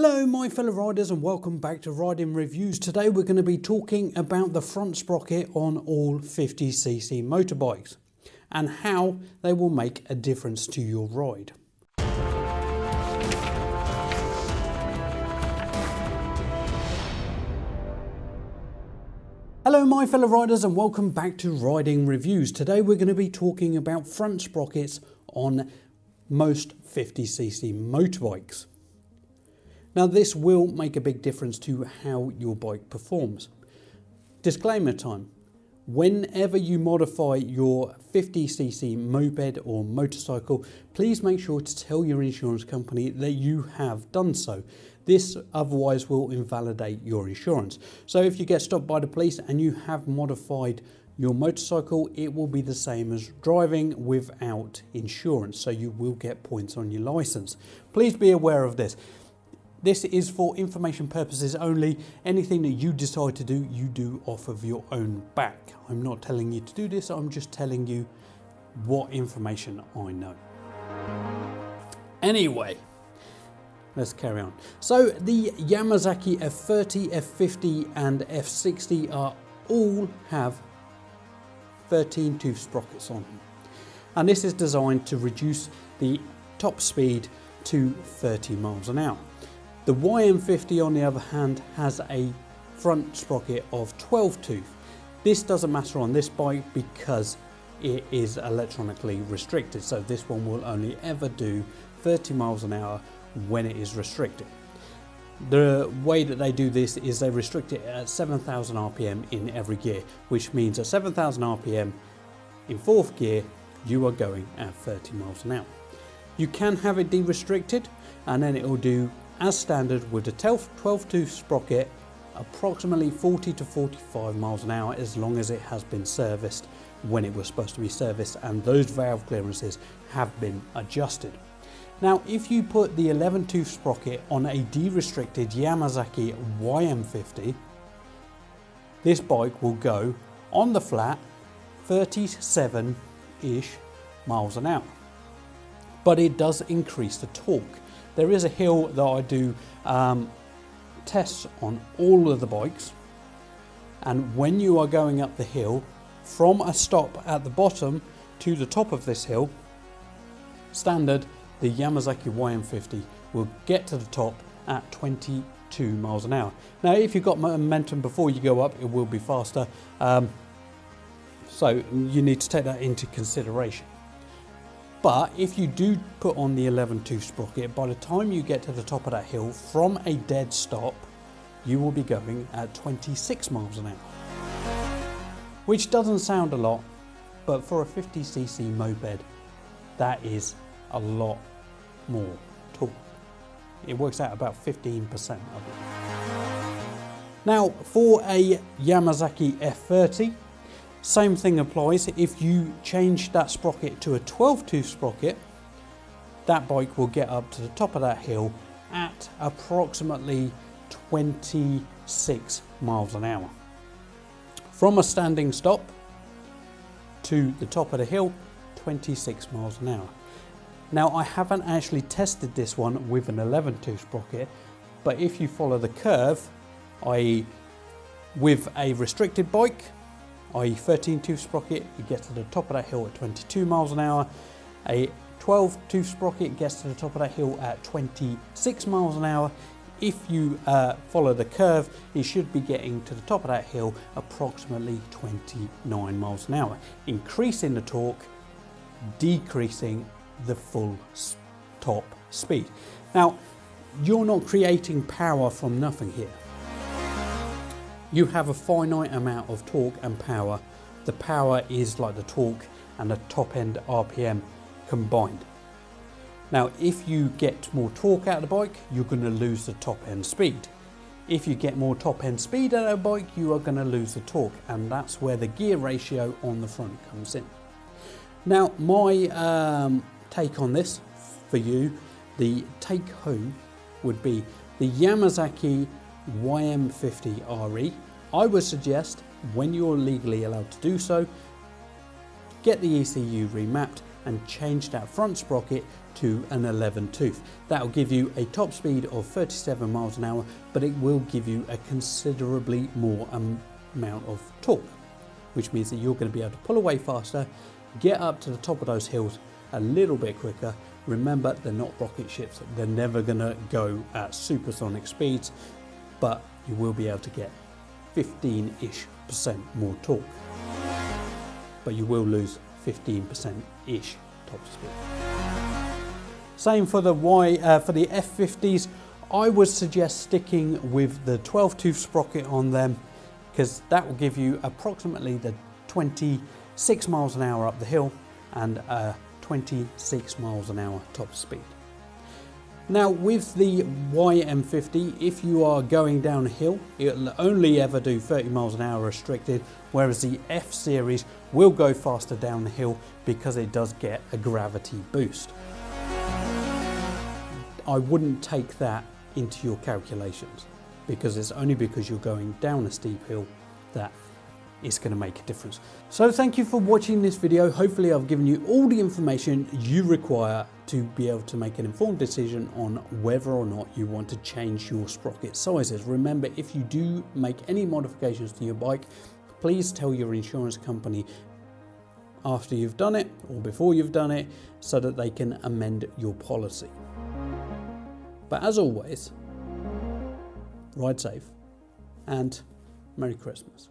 Hello my fellow riders and welcome back to Riding Reviews. Today we're going to be talking about the front sprocket on all 50cc motorbikes and how they will make a difference to your ride. Hello my fellow riders and welcome back to Riding Reviews. Today we're going to be talking about front sprockets on most 50cc motorbikes. Now this will make a big difference to how your bike performs. Disclaimer time. Whenever you modify your 50cc moped or motorcycle, please make sure to tell your insurance company that you have done so. This otherwise will invalidate your insurance. So if you get stopped by the police and you have modified your motorcycle, it will be the same as driving without insurance. So you will get points on your license. Please be aware of this. This is for information purposes only. Anything that you decide to do, you do off of your own back. I'm not telling you to do this, I'm just telling you what information I know. Anyway, let's carry on. So the Yamazaki F30, F50 and F60 all have 13 tooth sprockets on them. And this is designed to reduce the top speed to 30 miles an hour. The YM50 on the other hand has a front sprocket of 12 tooth. This doesn't matter on this bike because it is electronically restricted, so this one will only ever do 30 miles an hour when it is restricted. The way that they do this is they restrict it at 7,000 RPM in every gear, which means at 7,000 RPM in fourth gear you are going at 30 miles an hour. You can have it de-restricted and then it will do as standard with the 12 tooth sprocket approximately 40 to 45 miles an hour as long as it has been serviced when it was supposed to be serviced and those valve clearances have been adjusted. Now if you put the 11 tooth sprocket on a de-restricted Yamazaki YM50, this bike will go on the flat 37-ish miles an hour, but it does increase the torque. There is a hill that I do tests on all of the bikes, and when you are going up the hill from a stop at the bottom to the top of this hill, standard, the Yamazaki YM50 will get to the top at 22 miles an hour. Now if you've got momentum before you go up, it will be faster, so you need to take that into consideration. But if you do put on the 11 tooth sprocket, by the time you get to the top of that hill from a dead stop, you will be going at 26 miles an hour. Which doesn't sound a lot, but for a 50cc moped, that is a lot more torque. It works out about 15% of it. Now for a Yamazaki F30, same thing applies. If you change that sprocket to a 12 tooth sprocket, that bike will get up to the top of that hill at approximately 26 miles an hour. From a standing stop to the top of the hill, 26 miles an hour. Now I haven't actually tested this one with an 11 tooth sprocket, but if you follow the curve, i.e. with a restricted bike, i.e. 13 tooth sprocket, you get to the top of that hill at 22 miles an hour. A 12 tooth sprocket gets to the top of that hill at 26 miles an hour. If you follow the curve, you should be getting to the top of that hill approximately 29 miles an hour, increasing the torque, decreasing the full top speed. Now, you're not creating power from nothing here. You have a finite amount of torque and power. The power is like the torque and the top end RPM combined. Now, if you get more torque out of the bike, you're going to lose the top end speed. If you get more top end speed out of the bike, you are going to lose the torque, and that's where the gear ratio on the front comes in. Now, my take on this for you, the take home would be the Yamazaki YM50 RE. I would suggest, when you're legally allowed to do so, get the ECU remapped and change that front sprocket to an 11 tooth. That will give you a top speed of 37 miles an hour, but it will give you a considerably more amount of torque, which means that you're going to be able to pull away faster, get up to the top of those hills a little bit quicker. Remember, they're not rocket ships. They're never going to go at supersonic speeds, but you will be able to get 15-ish% more torque. But you will lose 15%-ish top speed. Same for the F50s. I would suggest sticking with the 12-tooth sprocket on them, because that will give you approximately the 26 miles an hour up the hill and 26 miles an hour top speed. Now with the YM50, if you are going down a hill, it'll only ever do 30 miles an hour restricted, whereas the F series will go faster down the hill because it does get a gravity boost. I wouldn't take that into your calculations, because it's only because you're going down a steep hill that it's going to make a difference. So thank you for watching this video. Hopefully I've given you all the information you require to be able to make an informed decision on whether or not you want to change your sprocket sizes. Remember, if you do make any modifications to your bike, please tell your insurance company after you've done it or before you've done it, so that they can amend your policy. But as always, ride safe and Merry Christmas.